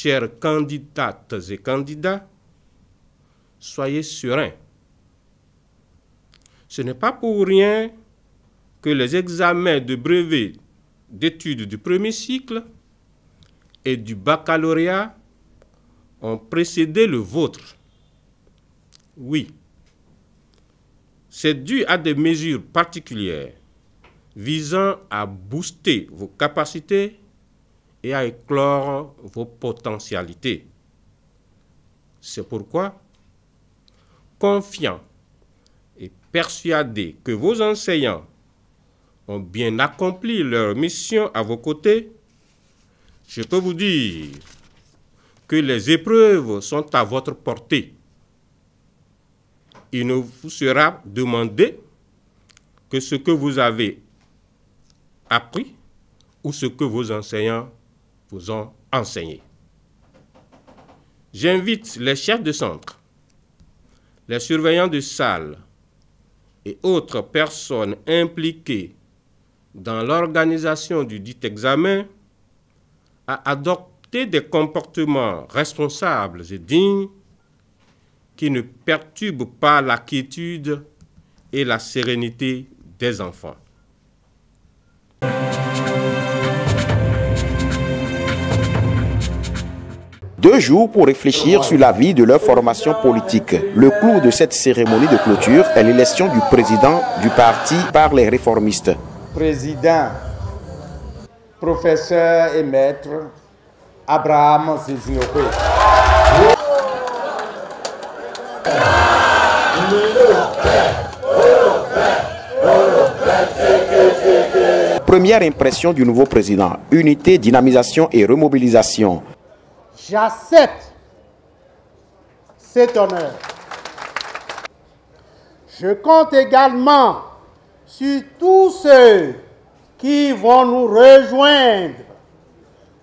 chères candidates et candidats, soyez sereins. Ce n'est pas pour rien que les examens de brevet d'études du premier cycle et du baccalauréat ont précédé le vôtre. Oui, c'est dû à des mesures particulières visant à booster vos capacités et à éclore vos potentialités. C'est pourquoi, confiant et persuadé que vos enseignants ont bien accompli leur mission à vos côtés, je peux vous dire que les épreuves sont à votre portée. Il ne vous sera demandé que ce que vous avez appris ou ce que vos enseignants vous ont enseigné. J'invite les chefs de centre, les surveillants de salle et autres personnes impliquées dans l'organisation du dit examen à adopter des comportements responsables et dignes qui ne perturbent pas la quiétude et la sérénité des enfants. Deux jours pour réfléchir sur la vie de leur formation politique. Le clou de cette cérémonie de clôture est l'élection du président du parti par les réformistes. Président, professeur et maître Abraham Ziziope. Première impression du nouveau président, unité, dynamisation et remobilisation. J'accepte cet honneur. Je compte également sur tous ceux qui vont nous rejoindre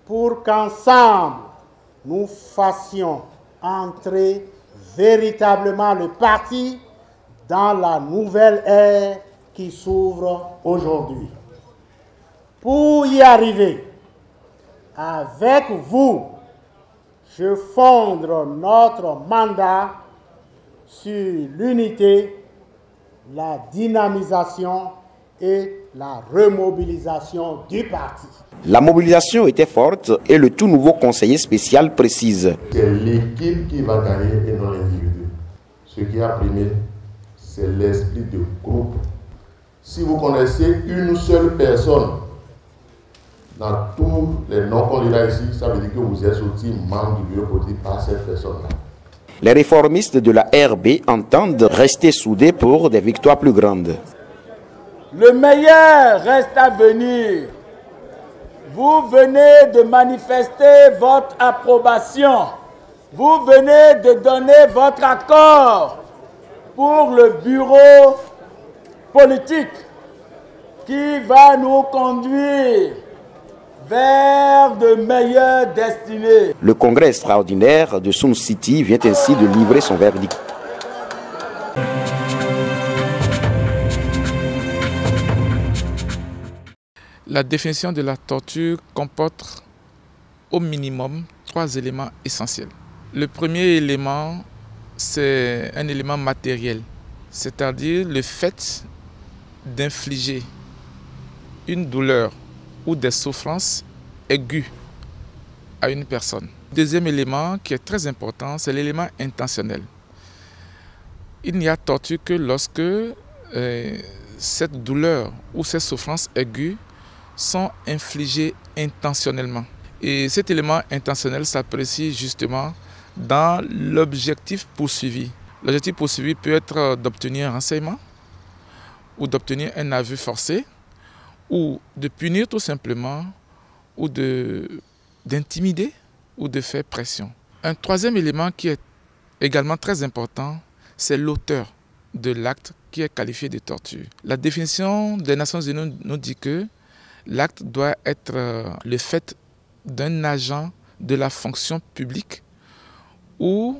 pour qu'ensemble nous fassions entrer véritablement le parti dans la nouvelle ère qui s'ouvre aujourd'hui. Pour y arriver, avec vous, je fonde notre mandat sur l'unité, la dynamisation et la remobilisation du parti. La mobilisation était forte et le tout nouveau conseiller spécial précise. C'est l'équipe qui va gagner et non l'individu. Ce qui a primé, c'est l'esprit de groupe. Si vous connaissez une seule personne dans tous les non-candidats ici, ça veut dire que vous êtes aussi membre du bureau politique par cette personne-là. Les réformistes de la RB entendent rester soudés pour des victoires plus grandes. Le meilleur reste à venir. Vous venez de manifester votre approbation. Vous venez de donner votre accord pour le bureau politique qui va nous conduire vers de meilleures destinées. Le congrès extraordinaire de Sun City vient ainsi de livrer son verdict. La définition de la torture comporte au minimum 3 éléments essentiels. Le premier élément, c'est un élément matériel, c'est-à-dire le fait d'infliger une douleur ou des souffrances aiguës à une personne. Deuxième élément qui est très important, c'est l'élément intentionnel. Il n'y a torture que lorsque cette douleur ou ces souffrances aiguës sont infligées intentionnellement. Et cet élément intentionnel s'apprécie justement dans l'objectif poursuivi. L'objectif poursuivi peut être d'obtenir un renseignement ou d'obtenir un aveu forcé ou de punir tout simplement ou d'intimider ou de faire pression. Un troisième élément qui est également très important, c'est l'auteur de l'acte qui est qualifié de torture. La définition des Nations Unies nous dit que l'acte doit être le fait d'un agent de la fonction publique ou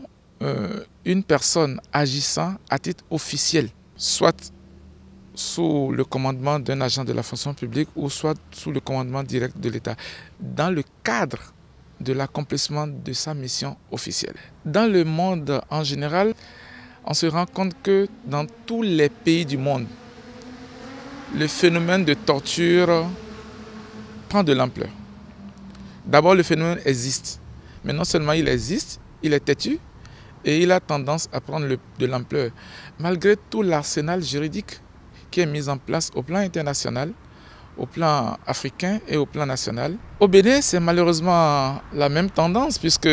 une personne agissant à titre officiel, soit sous le commandement d'un agent de la fonction publique ou soit sous le commandement direct de l'État, dans le cadre de l'accomplissement de sa mission officielle. Dans le monde en général, on se rend compte que dans tous les pays du monde, le phénomène de torture prend de l'ampleur. D'abord, le phénomène existe, mais non seulement il existe, il est têtu et il a tendance à prendre de l'ampleur. Malgré tout l'arsenal juridique qui est mis en place au plan international, au plan africain et au plan national. Au Bénin, c'est malheureusement la même tendance puisque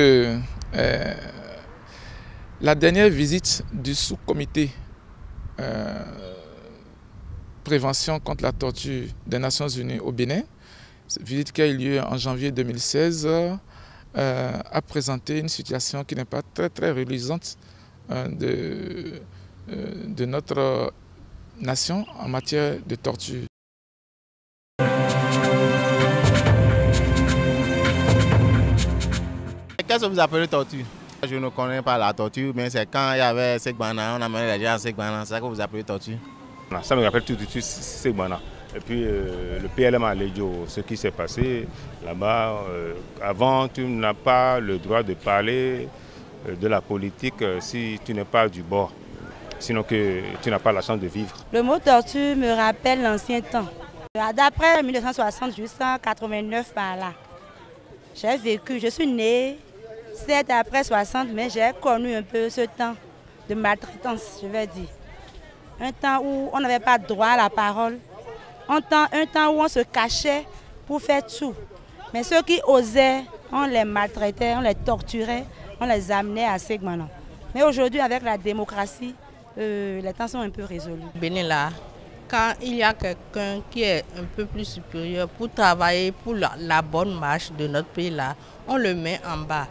la dernière visite du sous-comité prévention contre la torture des Nations Unies au Bénin, cette visite qui a eu lieu en janvier 2016, a présenté une situation qui n'est pas très reluisante de notre nation en matière de torture. Qu'est-ce que vous appelez torture? Je ne connais pas la torture, mais c'est quand il y avait Segbana, on amenait les gens à Segbana, c'est ça que vous appelez torture? Ça me rappelle tout de suite Segbana. Et puis le PLM à Lédio, ce qui s'est passé là-bas, avant tu n'as pas le droit de parler de la politique si tu n'es pas du bord, sinon que tu n'as pas la chance de vivre. Le mot torture me rappelle l'ancien temps. D'après 1960 jusqu'en 89 par là, j'ai vécu, je suis née, c'est après 60, mais j'ai connu un peu ce temps de maltraitance, je vais dire. Un temps où on n'avait pas droit à la parole, un temps où on se cachait pour faire tout. Mais ceux qui osaient, on les maltraitait, on les torturait, on les amenait à Segbana. Mais aujourd'hui, avec la démocratie, les temps sont un peu résolus. Bénin là, quand il y a quelqu'un qui est un peu plus supérieur pour travailler pour la bonne marche de notre pays là, on le met en bas.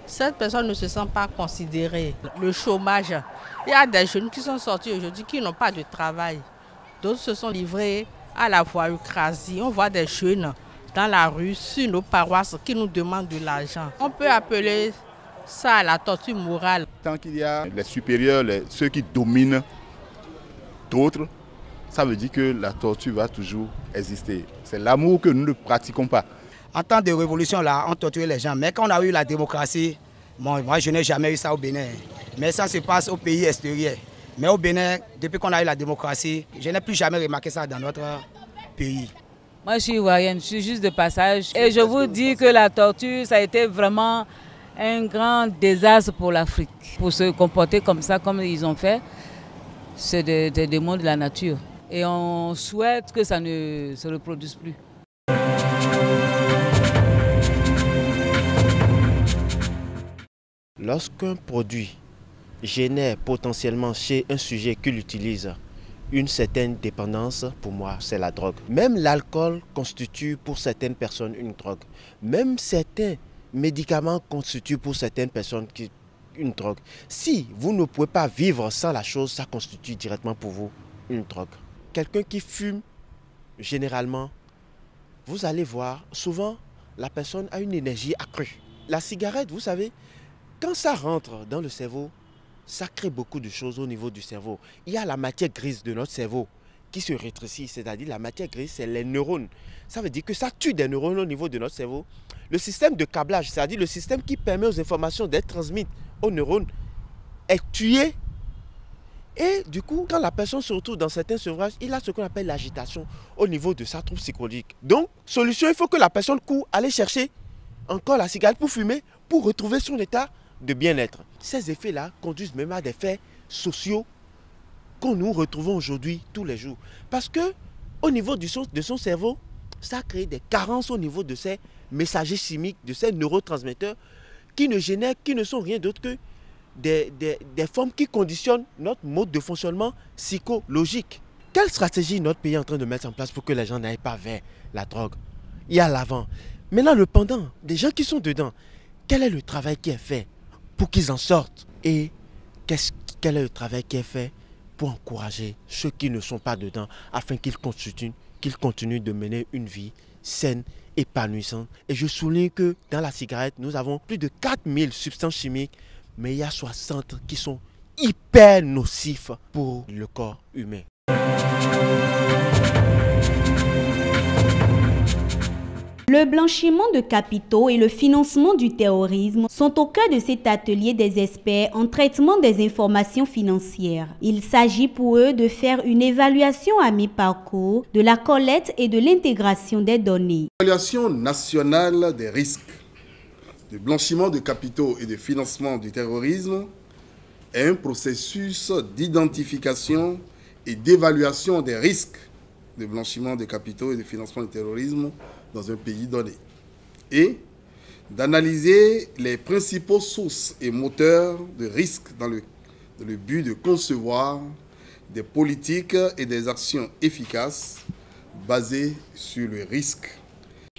Cette personne ne se sent pas considérée. Le chômage, il y a des jeunes qui sont sortis aujourd'hui qui n'ont pas de travail. D'autres se sont livrés à la voyoucratie. On voit des jeunes dans la rue, sur nos paroisses, qui nous demandent de l'argent. On peut appeler ça la torture morale. Tant qu'il y a les supérieurs, ceux qui dominent d'autres, ça veut dire que la torture va toujours exister. C'est l'amour que nous ne pratiquons pas. En temps de révolution, là, on torturait les gens. Mais quand on a eu la démocratie, bon, moi je n'ai jamais eu ça au Bénin. Mais ça se passe au pays extérieur. Mais au Bénin, depuis qu'on a eu la démocratie, je n'ai plus jamais remarqué ça dans notre pays. Moi je suis ivoirienne, je suis juste de passage. Et je vous dis que la torture, ça a été vraiment un grand désastre pour l'Afrique. Pour se comporter comme ça, comme ils ont fait, c'est des démons de la nature. Et on souhaite que ça ne se reproduise plus. Lorsqu'un produit génère potentiellement chez un sujet qui l'utilise une certaine dépendance, pour moi c'est la drogue. Même l'alcool constitue pour certaines personnes une drogue. Même certains médicaments constituent pour certaines personnes une drogue. Si vous ne pouvez pas vivre sans la chose, ça constitue directement pour vous une drogue. Quelqu'un qui fume, généralement, vous allez voir, souvent la personne a une énergie accrue. La cigarette, vous savez, quand ça rentre dans le cerveau, ça crée beaucoup de choses au niveau du cerveau. Il y a la matière grise de notre cerveau qui se rétrécit, c'est-à-dire la matière grise, c'est les neurones. Ça veut dire que ça tue des neurones au niveau de notre cerveau. Le système de câblage, c'est-à-dire le système qui permet aux informations d'être transmises aux neurones, est tué. Et du coup, quand la personne se retrouve dans certains sevrages, il a ce qu'on appelle l'agitation au niveau de sa trouble psychologique. Donc, solution, il faut que la personne court aller chercher encore la cigarette pour fumer, pour retrouver son état de bien-être. Ces effets-là conduisent même à des faits sociaux qu'on nous retrouvons aujourd'hui tous les jours. Parce que au niveau de son cerveau, ça crée des carences au niveau de ces messagers chimiques, de ces neurotransmetteurs qui ne sont rien d'autre que des formes qui conditionnent notre mode de fonctionnement psychologique. Quelle stratégie notre pays est en train de mettre en place pour que les gens n'aillent pas vers la drogue? Il y a l'avant. Maintenant, le pendant, des gens qui sont dedans, quel est le travail qui est fait pour qu'ils en sortent? Et quel est le travail qui est fait pour encourager ceux qui ne sont pas dedans afin qu'ils continuent de mener une vie saine, épanouissante? Et je souligne que dans la cigarette, nous avons plus de 4000 substances chimiques, mais il y a 60 qui sont hyper nocifs pour le corps humain. Le blanchiment de capitaux et le financement du terrorisme sont au cœur de cet atelier des experts en traitement des informations financières. Il s'agit pour eux de faire une évaluation à mi-parcours de la collecte et de l'intégration des données. L'évaluation nationale des risques de blanchiment de capitaux et de financement du terrorisme est un processus d'identification et d'évaluation des risques de blanchiment de capitaux et de financement du terrorisme dans un pays donné, et d'analyser les principaux sources et moteurs de risques dans le but de concevoir des politiques et des actions efficaces basées sur le risque.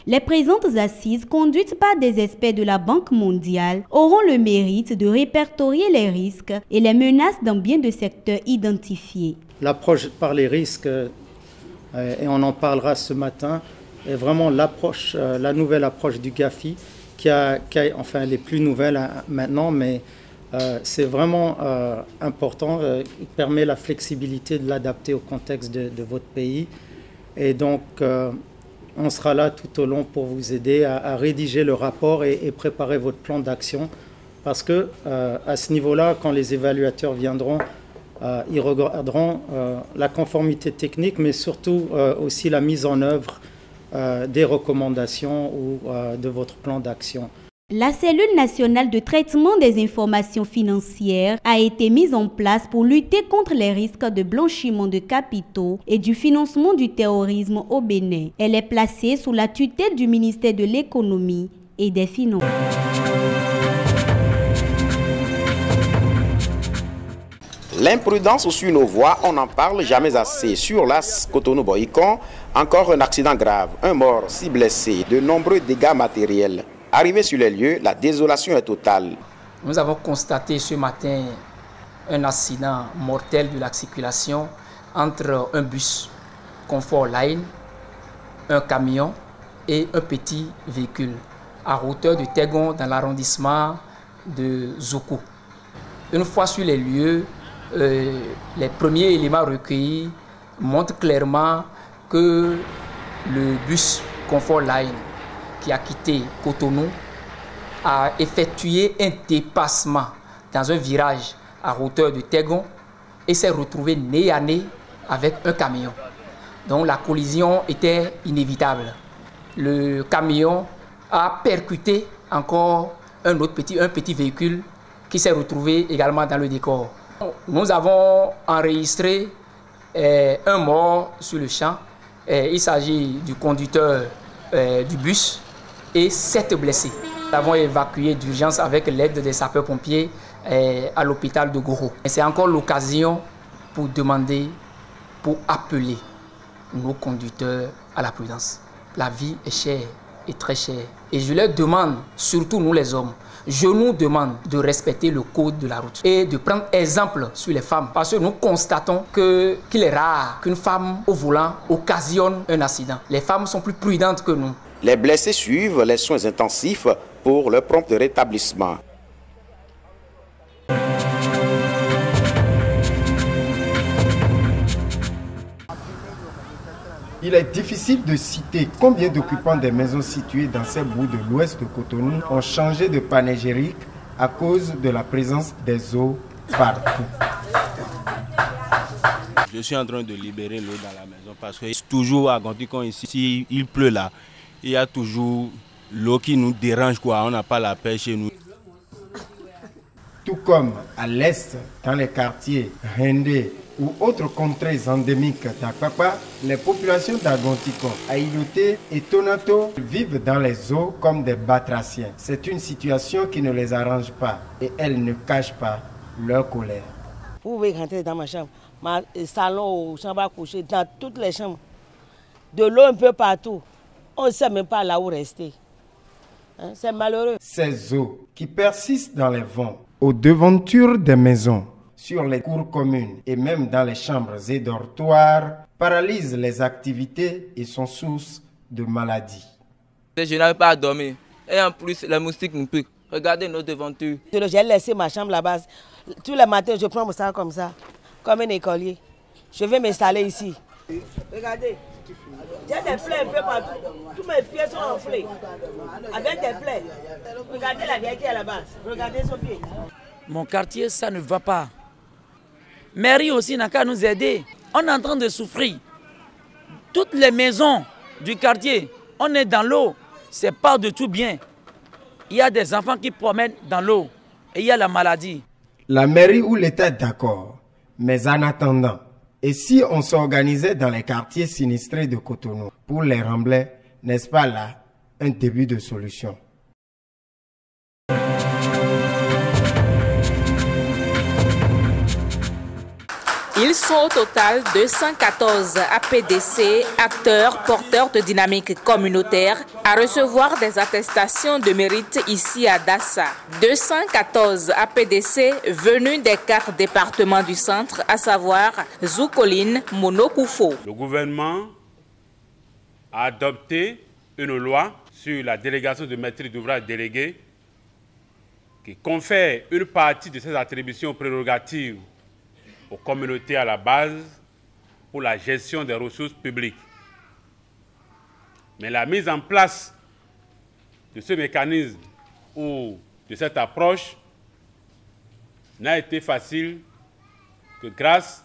Les présentes assises, conduites par des experts de la Banque mondiale, auront le mérite de répertorier les risques et les menaces dans bien de secteurs identifiés. L'approche par les risques, et on en parlera ce matin, est vraiment l'approche, la nouvelle approche du GAFI, enfin elle est plus nouvelle maintenant, mais c'est vraiment important. Il permet la flexibilité de l'adapter au contexte de votre pays. Et donc, on sera là tout au long pour vous aider à rédiger le rapport et préparer votre plan d'action. Parce que à ce niveau-là, quand les évaluateurs viendront, ils regarderont la conformité technique, mais surtout aussi la mise en œuvre des recommandations ou de votre plan d'action. La cellule nationale de traitement des informations financières a été mise en place pour lutter contre les risques de blanchiment de capitaux et du financement du terrorisme au Bénin. Elle est placée sous la tutelle du ministère de l'Économie et des Finances. L'imprudence sur nos voies, on n'en parle jamais assez. Sur l'As Cotonou-Boïcon, encore un accident grave, un mort, 6 blessés, de nombreux dégâts matériels. Arrivé sur les lieux, la désolation est totale. Nous avons constaté ce matin un accident mortel de la circulation entre un bus Comfort Line, un camion et un petit véhicule à hauteur de Tegon dans l'arrondissement de Zoko. Une fois sur les lieux, les premiers éléments recueillis montrent clairement que le bus Comfort Line qui a quitté Cotonou a effectué un dépassement dans un virage à hauteur de Tegon et s'est retrouvé nez à nez avec un camion. Donc la collision était inévitable. Le camion a percuté encore un petit véhicule qui s'est retrouvé également dans le décor. Nous avons enregistré un mort sur le champ. Il s'agit du conducteur du bus et 7 blessés. Nous avons évacué d'urgence avec l'aide des sapeurs-pompiers à l'hôpital de Goro. C'est encore l'occasion pour demander, pour appeler nos conducteurs à la prudence. La vie est chère et très chère. Et je leur demande, surtout nous les hommes, je nous demande de respecter le code de la route et de prendre exemple sur les femmes. Parce que nous constatons qu'il est rare qu'une femme au volant occasionne un accident. Les femmes sont plus prudentes que nous. Les blessés suivent les soins intensifs pour leur prompt rétablissement. Il est difficile de citer combien d'occupants des maisons situées dans ces bouts de l'ouest de Cotonou ont changé de panégyrique à cause de la présence des eaux partout. Je suis en train de libérer l'eau dans la maison parce que toujours à Gonticon ici, il pleut là. Il y a toujours l'eau qui nous dérange, quoi. On n'a pas la paix chez nous. Tout comme à l'est, dans les quartiers Rendé ou autres contrées endémiques d'Akpakpa, les populations d'Agonticon, Aïloté et Tonato vivent dans les eaux comme des batraciens. C'est une situation qui ne les arrange pas et elles ne cachent pas leur colère. Vous pouvez rentrer dans ma chambre, ma salon ou chambre à coucher, dans toutes les chambres. De l'eau un peu partout. On ne sait même pas là où rester. Hein? C'est malheureux. Ces eaux qui persistent dans les vents, aux devantures des maisons, sur les cours communes et même dans les chambres et dortoirs, paralysent les activités et sont source de maladies. Je n'arrive pas à dormir. Et en plus, les moustiques nous piquent. Regardez nos devantures. J'ai laissé ma chambre là-bas. Tous les matins, je prends mon sac comme ça, comme un écolier. Je vais m'installer ici. Regardez. J'ai des plaies un peu partout. Tous mes pieds sont enflés. Avec des plaies. Regardez la vieille qui est là-bas. Regardez son pied. Mon quartier, ça ne va pas. Mairie aussi n'a qu'à nous aider. On est en train de souffrir. Toutes les maisons du quartier, on est dans l'eau. C'est pas du tout bien. Il y a des enfants qui promènent dans l'eau. Et il y a la maladie. La mairie ou l'État est d'accord. Mais en attendant, et si on s'organisait dans les quartiers sinistrés de Cotonou pour les remblais, n'est-ce pas là un début de solution? Ils sont au total 214 APDC, acteurs porteurs de dynamique communautaire, à recevoir des attestations de mérite ici à Dassa. 214 APDC venus des 4 départements du centre, à savoir Zoukoline, Monokoufo. Le gouvernement a adopté une loi sur la délégation de maîtrise d'ouvrage déléguée qui confère une partie de ses attributions prérogatives aux communautés à la base pour la gestion des ressources publiques. Mais la mise en place de ce mécanisme ou de cette approche n'a été facile que grâce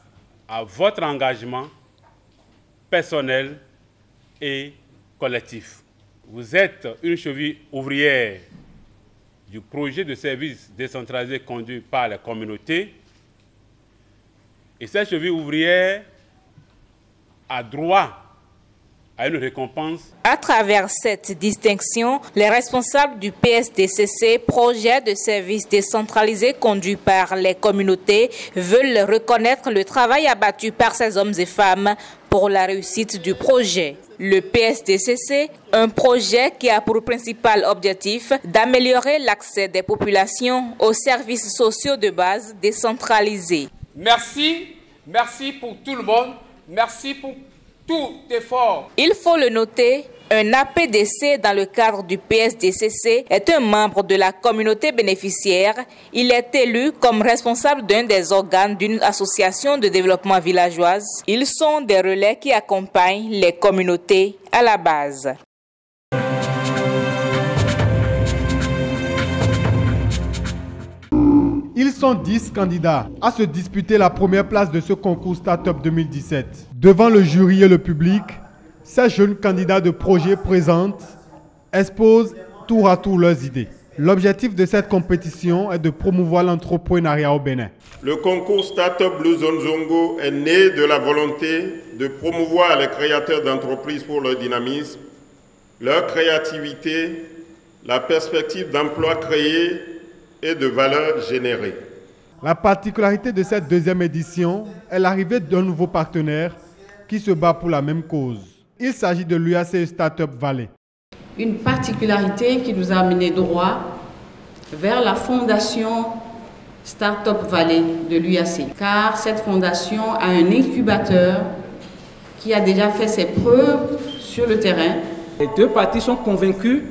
à votre engagement personnel et collectif. Vous êtes une cheville ouvrière du projet de service décentralisé conduit par les communautés. Et cette cheville ouvrière a droit à une récompense. À travers cette distinction, les responsables du PSDCC, projet de service décentralisé conduit par les communautés, veulent reconnaître le travail abattu par ces hommes et femmes pour la réussite du projet. Le PSDCC, un projet qui a pour principal objectif d'améliorer l'accès des populations aux services sociaux de base décentralisés. Merci pour tout le monde, merci pour tout effort. Il faut le noter, un APDC dans le cadre du PSDCC est un membre de la communauté bénéficiaire. Il est élu comme responsable d'un des organes d'une association de développement villageoise. Ils sont des relais qui accompagnent les communautés à la base. Ils sont 10 candidats à se disputer la première place de ce concours Startup 2017. Devant le jury et le public, ces jeunes candidats de projet présentent, exposent tour à tour leurs idées. L'objectif de cette compétition est de promouvoir l'entrepreneuriat au Bénin. Le concours Startup Blue Zone Zongo est né de la volonté de promouvoir les créateurs d'entreprises pour leur dynamisme, leur créativité, la perspective d'emplois créés et de valeur générée. La particularité de cette deuxième édition est l'arrivée d'un nouveau partenaire qui se bat pour la même cause. Il s'agit de l'UAC Startup Valley. Une particularité qui nous a amené droit vers la fondation Startup Valley de l'UAC, car cette fondation a un incubateur qui a déjà fait ses preuves sur le terrain. Les deux parties sont convaincues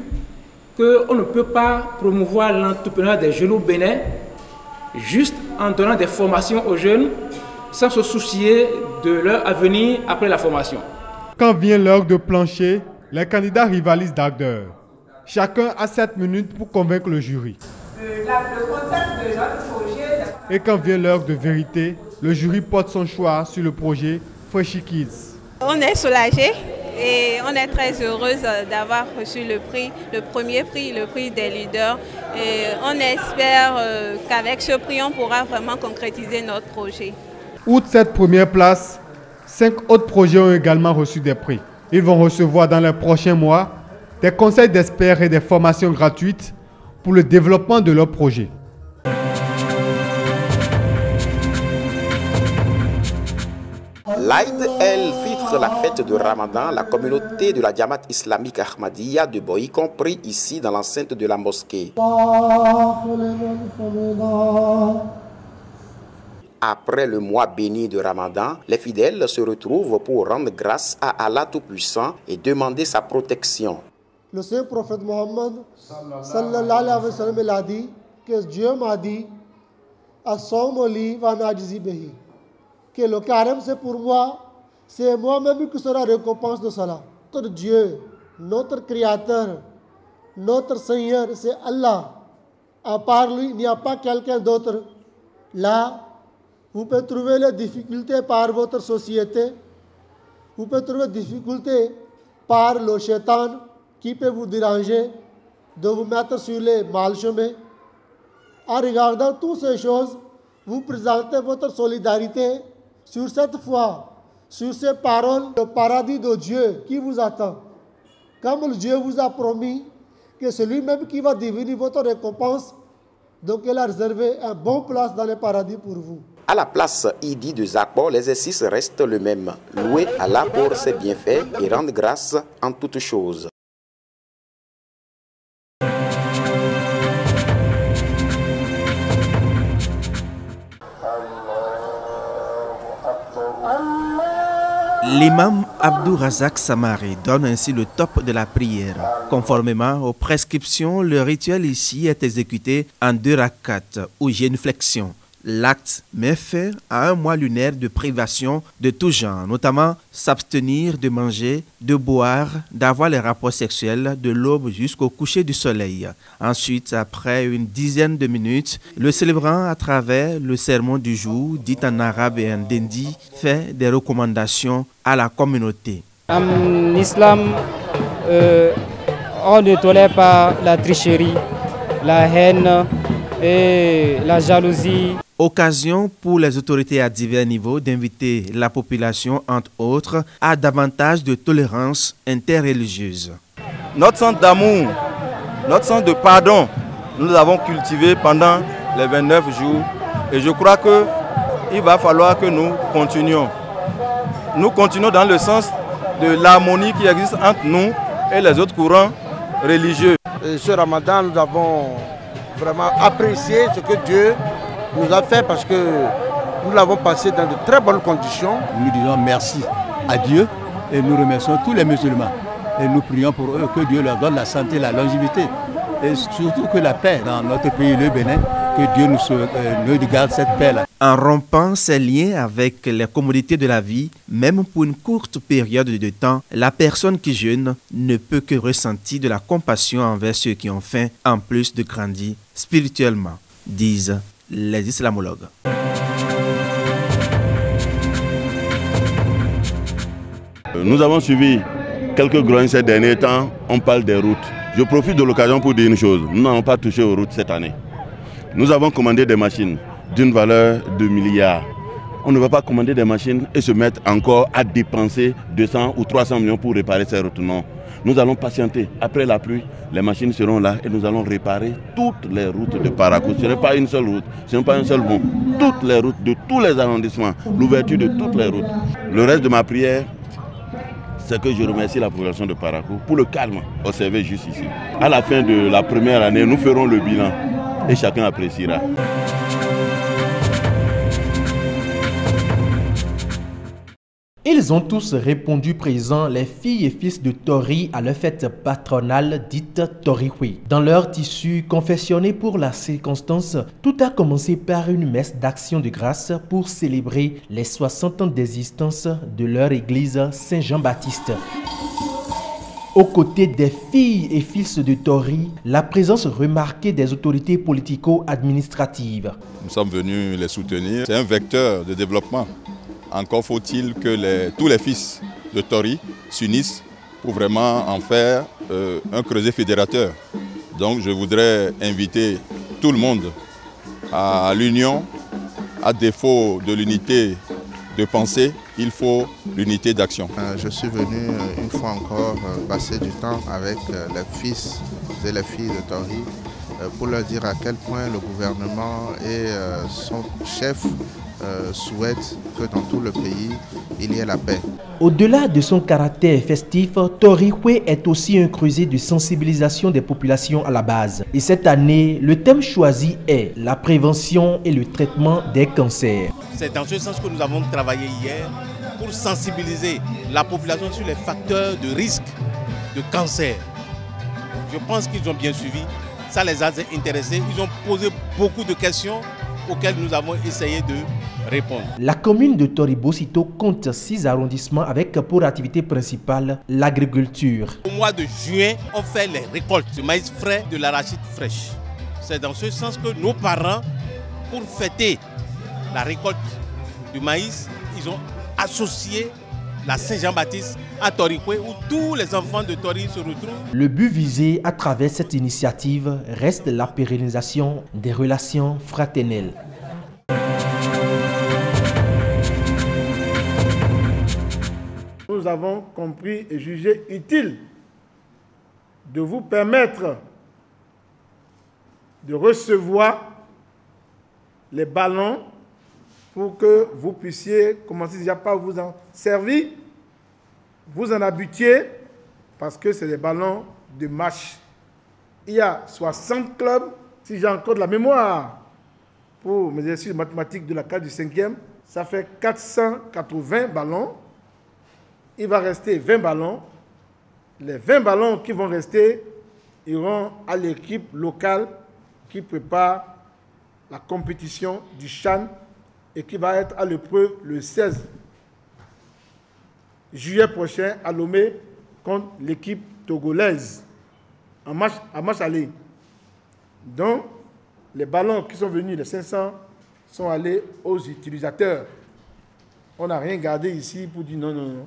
qu'on ne peut pas promouvoir l'entrepreneuriat des jeunes au Bénin juste en donnant des formations aux jeunes sans se soucier de leur avenir après la formation. Quand vient l'heure de plancher, les candidats rivalisent d'ardeur. Chacun a 7 minutes pour convaincre le jury. Et quand vient l'heure de vérité, le jury porte son choix sur le projet Freshy Kids. On est soulagés. Et on est très heureuse d'avoir reçu le prix, le premier prix, le prix des leaders. Et on espère qu'avec ce prix, on pourra vraiment concrétiser notre projet. Outre cette première place, 5 autres projets ont également reçu des prix. Ils vont recevoir dans les prochains mois des conseils d'experts et des formations gratuites pour le développement de leurs projets. L'Aïd el-Fitr, la fête de Ramadan, la communauté de la Jamaat islamique Ahmadiyya de Boïkon prie ici dans l'enceinte de la mosquée. Après le mois béni de Ramadan, les fidèles se retrouvent pour rendre grâce à Allah Tout-Puissant et demander sa protection. Le saint prophète Mohammed sallallahu alayhi wa sallam a dit que Dieu m'a dit As-Sawmoli wa najzi que le carême c'est pour moi, c'est moi-même qui sera récompense de cela. Notre Dieu, notre Créateur, notre Seigneur, c'est Allah. À part lui, il n'y a pas quelqu'un d'autre. Là, vous pouvez trouver les difficultés par votre société. Vous pouvez trouver des difficultés par le shaitan qui peut vous déranger, de vous mettre sur les mal chemins. En regardant toutes ces choses, vous présentez votre solidarité sur cette foi, sur ces paroles, le paradis de Dieu qui vous attend. Comme Dieu vous a promis que c'est lui-même qui va devenir votre récompense, donc il a réservé un bon place dans le paradis pour vous. À la place Idi de Zakbo, l'exercice reste le même. Louer Allah pour ses bienfaits et rendre grâce en toutes choses. L'imam Abdou Razak Samari donne ainsi le top de la prière. Conformément aux prescriptions, le rituel ici est exécuté en 2 rakats ou génuflexions. L'acte met fin à un mois lunaire de privation de tout genre, notamment s'abstenir de manger, de boire, d'avoir les rapports sexuels de l'aube jusqu'au coucher du soleil. Ensuite, après une dizaine de minutes, le célébrant à travers le sermon du jour, dit en arabe et en dendi, fait des recommandations à la communauté. En islam, on ne tolère pas la tricherie, la haine et la jalousie. Occasion pour les autorités à divers niveaux d'inviter la population, entre autres, à davantage de tolérance interreligieuse. Notre sens d'amour, notre sens de pardon, nous l'avons cultivé pendant les 29 jours et je crois qu'il va falloir que nous continuions. Nous continuons dans le sens de l'harmonie qui existe entre nous et les autres courants religieux. Et ce Ramadan, nous avons vraiment apprécié ce que Dieu nous a fait parce que nous l'avons passé dans de très bonnes conditions. Nous disons merci à Dieu et nous remercions tous les musulmans. Et nous prions pour eux que Dieu leur donne la santé, la longévité et surtout que la paix dans notre pays, le Bénin, que Dieu nous garde cette paix-là. En rompant ses liens avec les commodités de la vie, même pour une courte période de temps, la personne qui jeûne ne peut que ressentir de la compassion envers ceux qui ont faim, en plus de grandir spirituellement, disent les islamologues. Nous avons suivi quelques grognes ces derniers temps, on parle des routes. Je profite de l'occasion pour dire une chose, nous n'avons pas touché aux routes cette année. Nous avons commandé des machines d'une valeur de milliards. On ne va pas commander des machines et se mettre encore à dépenser 200 ou 300 millions pour réparer ces routes. Non. Nous allons patienter. Après la pluie, les machines seront là et nous allons réparer toutes les routes de Parakou. Ce n'est pas une seule route, ce n'est pas un seul pont. Toutes les routes de tous les arrondissements, l'ouverture de toutes les routes. Le reste de ma prière, c'est que je remercie la population de Parakou pour le calme observé juste ici. À la fin de la première année, nous ferons le bilan et chacun appréciera. Ils ont tous répondu présents, les filles et fils de Tori, à leur fête patronale dite Torihui. Dans leur tissu confectionné pour la circonstance, tout a commencé par une messe d'action de grâce pour célébrer les 60 ans d'existence de leur église Saint-Jean-Baptiste. Aux côtés des filles et fils de Tori, la présence remarquée des autorités politico-administratives. Nous sommes venus les soutenir. C'est un vecteur de développement. Encore faut-il que tous les fils de Tori s'unissent pour vraiment en faire un creuset fédérateur. Donc je voudrais inviter tout le monde à l'union. À défaut de l'unité de pensée, il faut l'unité d'action. Je suis venu une fois encore passer du temps avec les fils et les filles de Tori pour leur dire à quel point le gouvernement et son chef souhaitent que dans tout le pays, il y ait la paix. Au-delà de son caractère festif, Torihui est aussi un creuset de sensibilisation des populations à la base. Et cette année, le thème choisi est la prévention et le traitement des cancers. C'est dans ce sens que nous avons travaillé hier pour sensibiliser la population sur les facteurs de risque de cancer. Je pense qu'ils ont bien suivi, ça les a intéressés, ils ont posé beaucoup de questions auxquelles nous avons essayé de répondre. La commune de Tori-Bocito compte 6 arrondissements avec pour activité principale l'agriculture. Au mois de juin, on fait les récoltes de maïs frais, de l'arachide fraîche. C'est dans ce sens que nos parents, pour fêter la récolte du maïs, ils ont associé la Saint-Jean-Baptiste à Torikwe, où tous les enfants de Tori se retrouvent. Le but visé à travers cette initiative reste la pérennisation des relations fraternelles. Nous avons compris et jugé utile de vous permettre de recevoir les ballons pour que vous puissiez commencer déjà par vous en servir, vous en habituer, parce que c'est des ballons de match. Il y a 60 clubs, si j'ai encore de la mémoire, pour mes exercices mathématiques de la classe du 5e, ça fait 480 ballons. Il va rester 20 ballons. Les 20 ballons qui vont rester iront à l'équipe locale qui prépare la compétition du CHAN et qui va être à l'épreuve le 16 juillet prochain à Lomé contre l'équipe togolaise en match aller. Donc, les ballons qui sont venus, les 500, sont allés aux utilisateurs. On n'a rien gardé ici pour dire non, non, non.